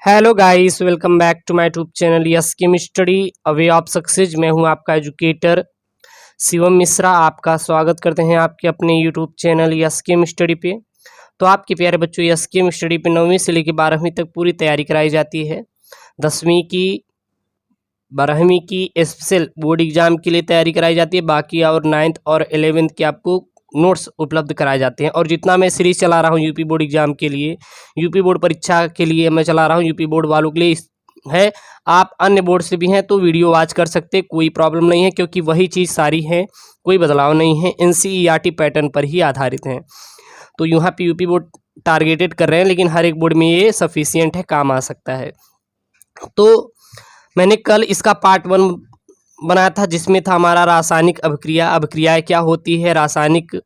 Hello guys, welcome back to my YouTube channel yes chem study a way of success. मैं हूं आपका educator Shivam Mishra. आपका स्वागत करते हैं आपके अपने YouTube channel yes chem study पे। तो आपके प्यारे बच्चों, यस केम स्टडी पे 9वीं से लेकर 12वीं तक पूरी तैयारी कराई जाती है। 10वीं की 12वीं की स्पेशल बोर्ड एग्जाम के लिए तैयारी कराई जाती है। बाकी और 9th और 11th के आपको नोट्स उपलब्ध कराए जाते हैं। और जितना मैं सीरीज चला रहा हूँ यूपी बोर्ड एग्जाम के लिए, यूपी बोर्ड परीक्षा के लिए मैं चला रहा हूँ, यूपी बोर्ड वालों के लिए है। आप अन्य बोर्ड से भी हैं तो वीडियो वॉच कर सकते, कोई प्रॉब्लम नहीं है, क्योंकि वही चीज़ सारी है, कोई बदलाव नहीं है, एनसीईआरटी पैटर्न पर ही आधारित हैं। तो यहाँ पे यूपी बोर्ड टारगेटेड कर रहे हैं, लेकिन हर एक बोर्ड में ये सफिशियंट है, काम आ सकता है। तो मैंने कल इसका पार्ट 1 बनाया था, जिसमें था हमारा रासायनिक अभिक्रिया। अभिक्रियाएं क्या होती है, रासायनिक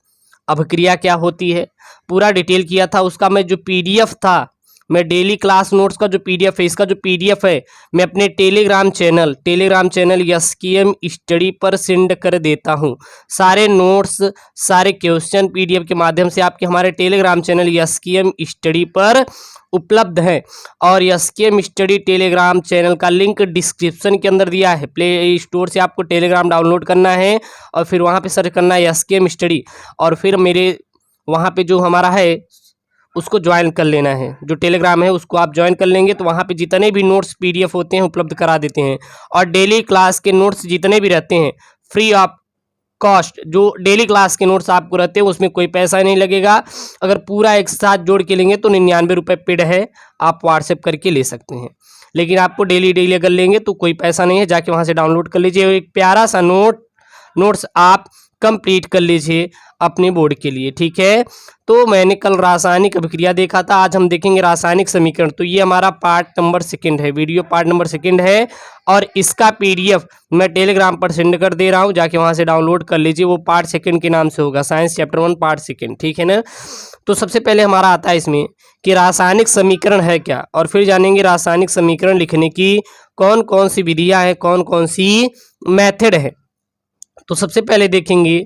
अभिक्रिया क्या होती है, पूरा डिटेल किया था। उसका मैं जो पीडीएफ था, मैं डेली क्लास नोट्स का जो पीडीएफ है, इसका जो पीडीएफ है मैं अपने टेलीग्राम चैनल एसकेएम स्टडी पर सेंड कर देता हूं। सारे नोट्स, सारे क्वेश्चन पीडीएफ के माध्यम से आपके हमारे टेलीग्राम चैनल एसकेएम स्टडी पर उपलब्ध है। और एसकेएम स्टडी टेलीग्राम चैनल का लिंक डिस्क्रिप्शन के अंदर दिया है। प्ले स्टोर से आपको टेलीग्राम डाउनलोड करना है और फिर वहाँ पे सर्च करना है एसकेएम स्टडी, और फिर मेरे वहाँ पे जो हमारा है उसको ज्वाइन कर लेना है। जो टेलीग्राम है उसको आप ज्वाइन कर लेंगे तो वहाँ पे जितने भी नोट्स पीडीएफ होते हैं उपलब्ध करा देते हैं। और डेली क्लास के नोट्स जितने भी रहते हैं फ्री ऑफ कॉस्ट, जो डेली क्लास के नोट्स आपको रहते हैं उसमें कोई पैसा नहीं लगेगा। अगर पूरा एक साथ जोड़ के लेंगे तो 99 रुपये पेड है, आप व्हाट्सएप करके ले सकते हैं। लेकिन आपको डेली अगर लेंगे तो कोई पैसा नहीं है, जाके वहाँ से डाउनलोड कर लीजिए। एक प्यारा सा नोट्स आप कंप्लीट कर लीजिए अपने बोर्ड के लिए, ठीक है। तो मैंने कल रासायनिक अभिक्रिया देखा था, आज हम देखेंगे रासायनिक समीकरण। तो ये हमारा पार्ट नंबर 2 है, वीडियो पार्ट नंबर 2 है, और इसका पीडीएफ मैं टेलीग्राम पर सेंड कर दे रहा हूँ, जाके वहाँ से डाउनलोड कर लीजिए। वो पार्ट 2 के नाम से होगा, साइंस चैप्टर 1 पार्ट 2, ठीक है ना। तो सबसे पहले हमारा आता है इसमें कि रासायनिक समीकरण है क्या, और फिर जानेंगे रासायनिक समीकरण लिखने की कौन कौन सी विधियाँ हैं, कौन कौन सी मैथड है। तो सबसे पहले देखेंगे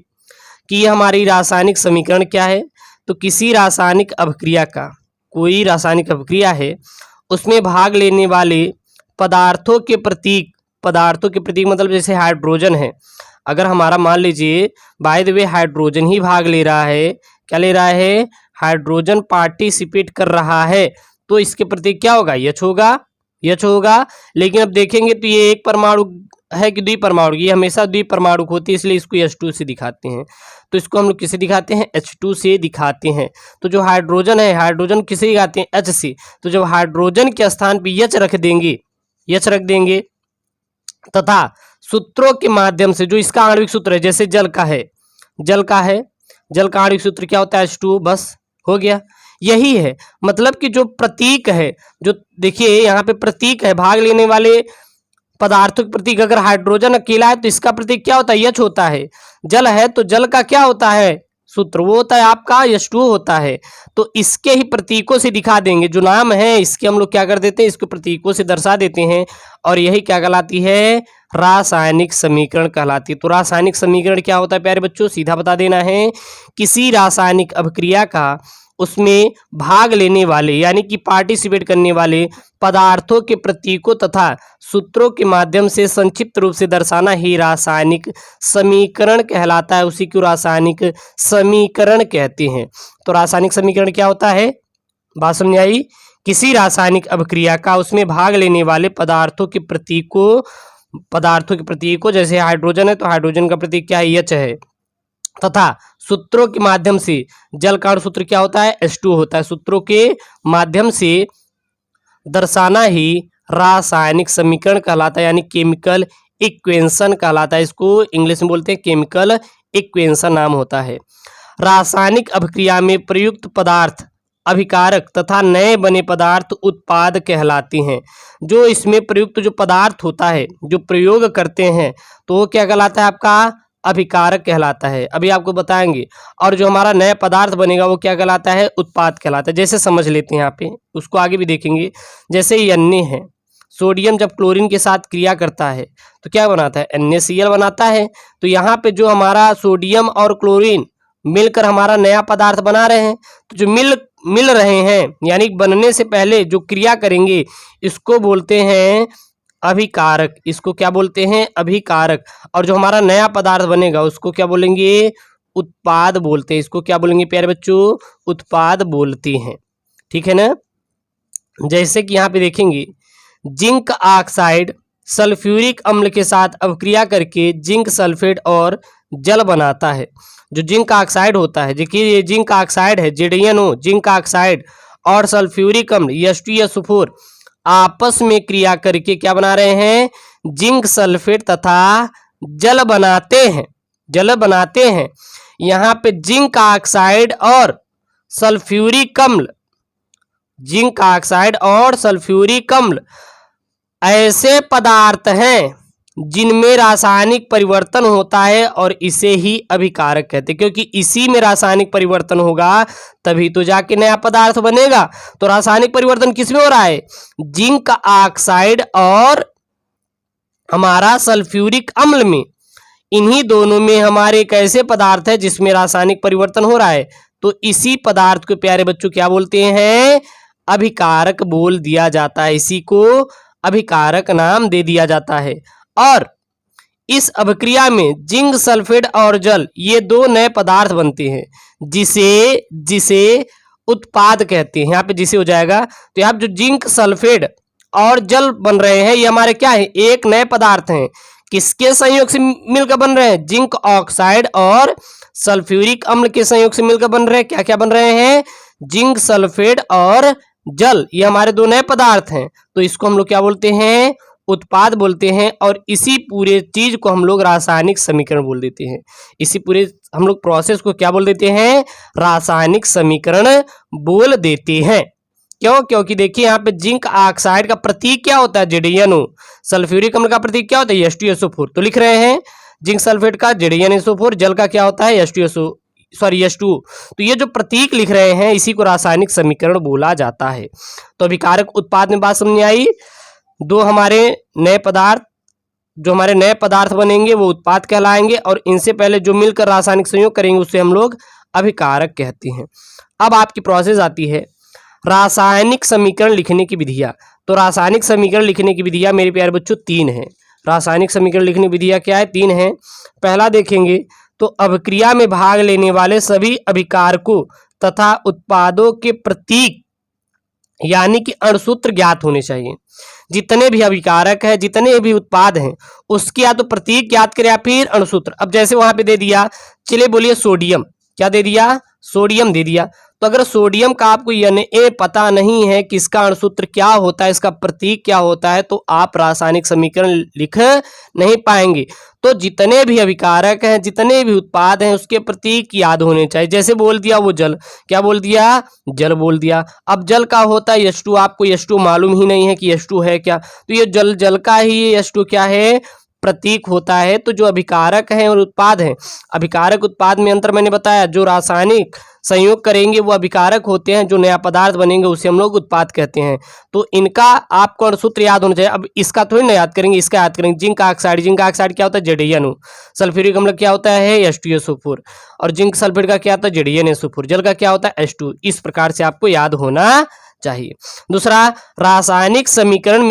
कि ये हमारी रासायनिक समीकरण क्या है। तो किसी रासायनिक अभिक्रिया का, कोई रासायनिक अभिक्रिया है, उसमें भाग लेने वाले पदार्थों के प्रतीक मतलब जैसे हाइड्रोजन है, अगर हमारा मान लीजिए बाय द वे हाइड्रोजन ही भाग ले रहा है, क्या ले रहा है, हाइड्रोजन पार्टिसिपेट कर रहा है, तो इसके प्रतीक क्या होगा, यच होगा। लेकिन अब देखेंगे तो ये एक परमाणु है कि द्विपरमाणु, ये हमेशा द्विपरमाणु होती है, इसलिए इसको H2 से दिखाते हैं। तो इसको हम लोग किसे दिखाते हैं, H2 से दिखाते हैं। तो जो हाइड्रोजन है, हाइड्रोजन किसे दिखाते हैं, H से। तो जब हाइड्रोजन के स्थान पे H रख देंगे तथा सूत्रों के माध्यम से, जो इसका आणविक सूत्र है, जैसे जल का आणविक सूत्र क्या होता है, H2, बस हो गया। यही है, मतलब कि जो प्रतीक है, जो देखिए यहाँ पे प्रतीक है, भाग लेने वाले पदार्थों के प्रतीक। अगर हाइड्रोजन अकेला है तो इसका प्रतीक क्या होता है, H होता है। जल है तो जल का क्या होता है, सूत्र, वो होता है आपका H2 होता है। तो इसके ही प्रतीकों से दिखा देंगे, जो नाम है इसके हम लोग क्या कर देते हैं, इसको प्रतीकों से दर्शा देते हैं, और यही क्या कहलाती है, रासायनिक समीकरण कहलाती है। तो रासायनिक समीकरण क्या होता है प्यारे बच्चों, सीधा बता देना है। किसी रासायनिक अभिक्रिया का उसमें भाग लेने वाले यानी कि पार्टिसिपेट करने वाले पदार्थों के प्रतीकों तथा सूत्रों के माध्यम से संक्षिप्त रूप से दर्शाना ही रासायनिक समीकरण कहलाता है। उसी को रासायनिक समीकरण कहते हैं। तो रासायनिक समीकरण क्या होता है, बात समझ आई। किसी रासायनिक अभिक्रिया का उसमें भाग लेने वाले पदार्थों के प्रतीकों, जैसे हाइड्रोजन है तो हाइड्रोजन का प्रतीक क्या है, H है, तथा सूत्रों के माध्यम से, जल का सूत्र क्या होता है, H2 होता है, सूत्रों के माध्यम से दर्शाना ही रासायनिक समीकरण कहलाता है, यानी केमिकल इक्वेशन कहलाता है। इसको इंग्लिश में बोलते हैं केमिकल इक्वेशन नाम होता है। रासायनिक अभिक्रिया में प्रयुक्त पदार्थ अभिकारक तथा नए बने पदार्थ उत्पाद कहलाते हैं। जो इसमें प्रयुक्त जो पदार्थ होता है, जो प्रयोग करते हैं, तो वो क्या कहलाता है, आपका अभिकारक कहलाता है। अभी आपको बताएंगे। और जो हमारा नया पदार्थ बनेगा वो क्या कहलाता है, उत्पाद कहलाता है। जैसे समझ लेते हैं यहाँ पे, उसको आगे भी देखेंगे। जैसे Na है, सोडियम जब क्लोरीन के साथ क्रिया करता है तो क्या बनाता है, NaCl बनाता है। तो यहाँ पे जो हमारा सोडियम और क्लोरीन मिलकर हमारा नया पदार्थ बना रहे हैं, तो जो मिल रहे हैं यानी बनने से पहले जो क्रिया करेंगे इसको बोलते हैं अभिकारक। इसको क्या बोलते हैं? अभिकारक। और जो हमारा नया पदार्थ बनेगा उसको क्या बोलेंगे? उत्पाद बोलते हैं। इसको क्या बोलेंगे प्यारे बच्चों? उत्पाद बोलते हैं। ठीक है ना। जैसे कि यहाँ पे देखेंगे जिंक ऑक्साइड सल्फ्यूरिक अम्ल के साथ अभिक्रिया करके जिंक सल्फेट और जल बनाता है। जो जिंक ऑक्साइड होता है, देखिए ये जिंक ऑक्साइड है ZnO, जिंक ऑक्साइड और सल्फ्यूरिक अम्ल H2SO4 आपस में क्रिया करके क्या बना रहे हैं? जिंक सल्फेट तथा जल बनाते हैं। जल बनाते हैं। यहाँ पे जिंक ऑक्साइड और सल्फ्यूरिक अम्ल, जिंक ऑक्साइड और सल्फ्यूरिक अम्ल ऐसे पदार्थ हैं जिनमें रासायनिक परिवर्तन होता है और इसे ही अभिकारक कहते हैं, क्योंकि इसी में रासायनिक परिवर्तन होगा तभी तो जाके नया पदार्थ बनेगा। तो रासायनिक परिवर्तन किसमें हो रहा है? जिंक ऑक्साइड और हमारा सल्फ्यूरिक अम्ल में। इन्हीं दोनों में हमारे एक ऐसे पदार्थ है जिसमें रासायनिक परिवर्तन हो रहा है, तो इसी पदार्थ को प्यारे बच्चों क्या बोलते हैं? अभिकारक बोल दिया जाता है। इसी को अभिकारक नाम दे दिया जाता है। और इस अभिक्रिया में जिंक सल्फेट और जल ये दो नए पदार्थ बनते हैं जिसे उत्पाद कहते हैं। यहाँ पे जिसे हो जाएगा, तो यहाँ जो जिंक सल्फेट और जल बन रहे हैं ये हमारे क्या है? एक नए पदार्थ हैं। किसके संयोग से मिलकर बन रहे हैं? जिंक ऑक्साइड और सल्फ्यूरिक अम्ल के संयोग से मिलकर बन रहे हैं। क्या क्या बन रहे हैं? जिंक सल्फेट और जल, ये हमारे दो नए पदार्थ हैं। तो इसको हम लोग क्या बोलते हैं? उत्पाद बोलते हैं। और इसी पूरे चीज को हम लोग रासायनिक समीकरण बोल देते हैं। इसी पूरे हम लोग प्रोसेस को क्या बोल देते हैं? रासायनिक समीकरण बोल देते हैं। क्यों? क्योंकि देखिए यहाँ पे जिंक ऑक्साइड का प्रतीक क्या होता है? ZnO। सल्फ्यूरिक अम्ल का प्रतीक क्या होता है? H2SO4। तो लिख रहे हैं जिंक सल्फेट का ZnSO4, जल का क्या होता है? H2। तो ये जो प्रतीक लिख रहे हैं इसी को रासायनिक समीकरण बोला जाता है। तो अभिकारक उत्पाद में बात समझ आई। दो हमारे नए पदार्थ, जो हमारे नए पदार्थ बनेंगे वो उत्पाद कहलाएंगे, और इनसे पहले जो मिलकर रासायनिक संयोग करेंगे उसे हम लोग अभिकारक कहते हैं। अब आपकी प्रोसेस आती है रासायनिक समीकरण लिखने की विधियां। तो रासायनिक समीकरण लिखने की विधियां मेरे प्यारे बच्चों 3 हैं। रासायनिक समीकरण लिखने की विधियां क्या है? 3 हैं। पहला देखेंगे तो अभिक्रिया में भाग लेने वाले सभी अभिकारकों तथा उत्पादों के प्रतीक यानी कि अणुसूत्र ज्ञात होने चाहिए। जितने भी अभिकारक है, जितने भी उत्पाद हैं, उसके या तो प्रतीक ज्ञात करें या फिर अणुसूत्र। अब जैसे वहां पे दे दिया, चलिए बोलिए सोडियम, क्या दे दिया? सोडियम दे दिया। तो अगर सोडियम का आपको Na पता नहीं है कि इसका अणुसूत्र क्या होता है, इसका प्रतीक क्या होता है, तो आप रासायनिक समीकरण लिख नहीं पाएंगे। तो जितने भी अभिकारक हैं, जितने भी उत्पाद हैं, उसके प्रतीक याद होने चाहिए। जैसे बोल दिया वो जल, क्या बोल दिया? जल बोल दिया। अब जल का होता है H2, आपको H2 मालूम ही नहीं है कि H2 है क्या, तो ये जल का ही H2 क्या है? प्रतीक होता है। तो जो अभिकारक हैं और उत्पाद हैं, अभिकारक उत्पाद में अंतर मैंने बताया। जो रासायनिक संयोग करेंगे वो अभिकारक होते हैं, जो नया पदार्थ बनेंगे उसे हम लोग उत्पाद कहते हैं। तो इनका आपको अणुसूत्र याद होना चाहिए। अब इसका थोड़ी ना याद करेंगे, इसका याद करेंगे। जिंक ऑक्साइड, जिंक ऑक्साइड क्या होता है? ZnO। सल्फ्यूरिक अम्ल क्या होता है? H2SO4। और जिंक सल्फेट का क्या होता है? ZnSO4। जल का क्या होता है? H2। इस प्रकार से आपको याद होना चाहिए। दूसरा, रासायनिक समीकरण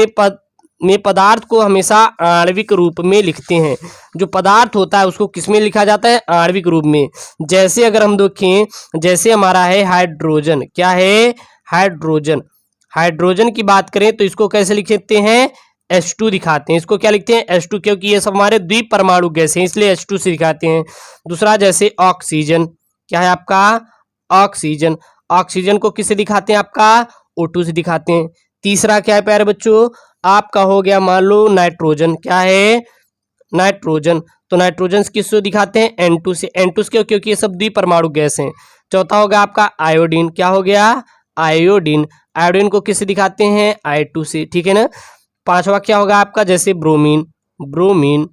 में पदार्थ को हमेशा आणविक रूप में लिखते हैं। जो पदार्थ होता है उसको किसमें लिखा जाता है? आणविक रूप में। जैसे अगर हम देखें, जैसे हमारा है हाइड्रोजन, क्या है? हाइड्रोजन। हाइड्रोजन की बात करें तो इसको कैसे लिखते हैं? H2 दिखाते हैं। इसको क्या लिखते हैं? H2, क्योंकि ये सब हमारे द्विपरमाणु गैस हैं, इसलिए H2 से दिखाते हैं। दूसरा, जैसे ऑक्सीजन, क्या है आपका? ऑक्सीजन। ऑक्सीजन को किससे दिखाते हैं? आपका O2 से दिखाते हैं। तीसरा क्या है प्यारे बच्चों? आपका हो गया मान लो नाइट्रोजन, क्या है? नाइट्रोजन। तो नाइट्रोजन किससे दिखाते हैं? N2 से। N2 से क्योंकि ये सब द्विपरमाणु गैस हैं। चौथा हो गया आपका आयोडीन, क्या हो गया? आयोडीन। आयोडीन को किससे दिखाते हैं? I2 से, ठीक है ना। पांचवा क्या होगा आपका? जैसे ब्रोमीन, ब्रोमीन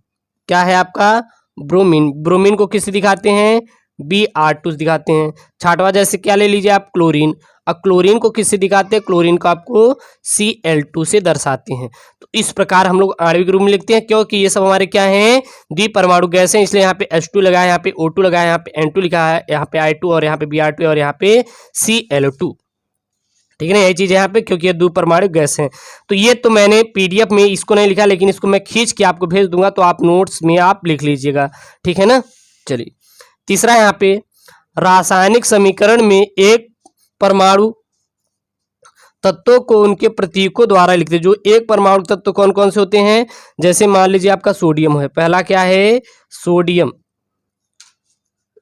क्या है आपका? ब्रोमीन। ब्रोमीन को किससे दिखाते हैं? Br2 से दिखाते हैं। छठवा जैसे क्या ले लीजिए आप? क्लोरीन। अब क्लोरीन को किससे दिखाते हैं? क्लोरीन को आपको Cl2 से दर्शाते हैं। तो इस प्रकार हम लोग आणविक रूप में लिखते हैं, क्योंकि ये सब हमारे क्या हैं? द्विपरमाणु गैस हैं, इसलिए यहाँ पे H2 लगाया, यहाँ पे O2 लगाया, यहाँ पे N2 लिखा है, यहाँ पे I2 और यहाँ पे Br2 और यहाँ पे Cl2। ठीक है ना, यही चीज है यहाँ पे, क्योंकि ये द्विपरमाणु गैस है। तो ये तो मैंने पीडीएफ में इसको नहीं लिखा, लेकिन इसको मैं खींच के आपको भेज दूंगा, तो आप नोट्स में आप लिख लीजिएगा, ठीक है ना। चलिए तीसरा यहाँ पे, रासायनिक समीकरण में एक परमाणु तत्वों को उनके प्रतीकों द्वारा लिखते हैं। जो एक परमाणु तत्व कौन कौन से होते हैं, जैसे मान लीजिए आपका सोडियम है, पहला क्या है, सोडियम।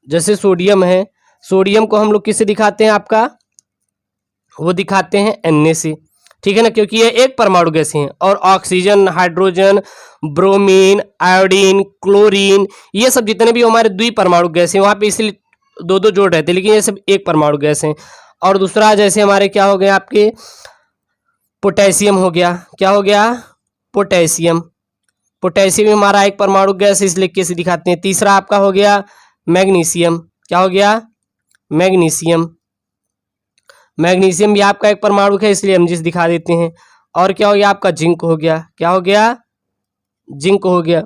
जैसे सोडियम है, सोडियम को हम लोग किससे दिखाते हैं, आपका वो दिखाते हैं Na से, ठीक है ना, क्योंकि ये एक परमाणु गैस हैं। और oxygen, hydrogen, bromine, iodine, chlorine, ये सब जितने भी हमारे द्विपरमाणु गैस हैं, वहाँ पे इसलिए दो दो जोड़ रहते हैं, लेकिन ये सब एक परमाणु गैस हैं। और दूसरा जैसे हमारे क्या हो गया, आपके पोटेशियम हो गया, क्या हो गया, पोटेशियम। पोटेशियम हमारा एक परमाणु गैस, इसलिए कैसे दिखाते हैं। तीसरा आपका हो गया मैग्नीशियम, क्या हो गया, मैग्नीशियम। मैग्नीशियम भी आपका एक परमाणु है, इसलिए हम जिस दिखा देते हैं। और क्या हो गया आपका, जिंक हो गया, क्या हो गया, जिंक हो गया।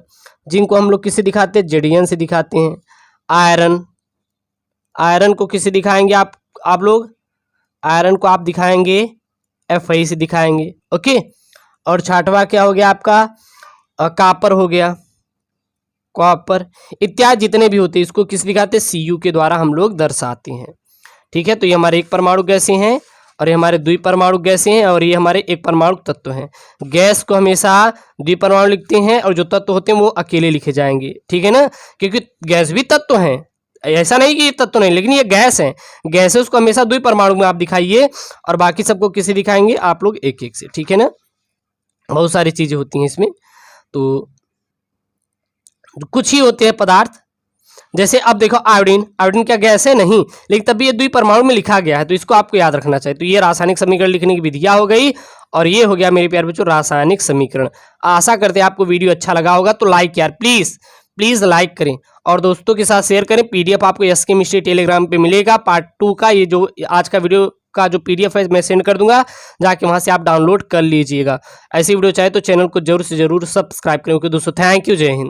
जिंक को हम लोग किससे दिखाते हैं, जेडीएन से दिखाते हैं। आयरन, आयरन को किससे दिखाएंगे आप लोग, आयरन को आप दिखाएंगे Fe से दिखाएंगे, ओके। और छठवां क्या हो गया आपका, कॉपर हो गया, कॉपर इत्यादि जितने भी होते हैं, इसको किस दिखाते हैं, Cu के द्वारा हम लोग दर्शाते हैं, ठीक है। तो ये हमारे एक परमाणु गैसें हैं, और ये हमारे द्विपरमाणु गैसें हैं, और ये हमारे एक परमाणु तत्व हैं। गैस को हमेशा द्विपरमाणु लिखते हैं, और जो तत्व होते हैं वो अकेले लिखे जाएंगे, ठीक है ना, क्योंकि गैस भी तत्व हैं, ऐसा नहीं कि ये तत्व नहीं, लेकिन ये गैस है। गैसेस को हमेशा द्विपरमाणु में आप दिखाइए, और बाकी सबको किसे दिखाएंगे आप लोग, एक एक से, ठीक है ना। बहुत सारी चीजें होती हैं इसमें, तो कुछ ही होते हैं पदार्थ। जैसे अब देखो आयोडीन, आयोडीन क्या गैस है, नहीं, लेकिन तभी ये द्विपरमाणु में लिखा गया है, तो इसको आपको याद रखना चाहिए। तो ये रासायनिक समीकरण लिखने की विधियां हो गई, और ये हो गया मेरे प्यारे बच्चों रासायनिक समीकरण। आशा करते हैं आपको वीडियो अच्छा लगा होगा, तो लाइक यार प्लीज लाइक करें, और दोस्तों के साथ शेयर करें। पीडीएफ आपको एसकेमिस्ट्री टेलीग्राम पे मिलेगा, पार्ट 2 का, ये जो आज का वीडियो का जो पीडीएफ है मैं सेंड कर दूंगा, जाके वहां से आप डाउनलोड कर लीजिएगा। ऐसी वीडियो चाहे तो चैनल को जरूर से जरूर सब्सक्राइब करें। ओके दोस्तों, थैंक यू, जय हिंद।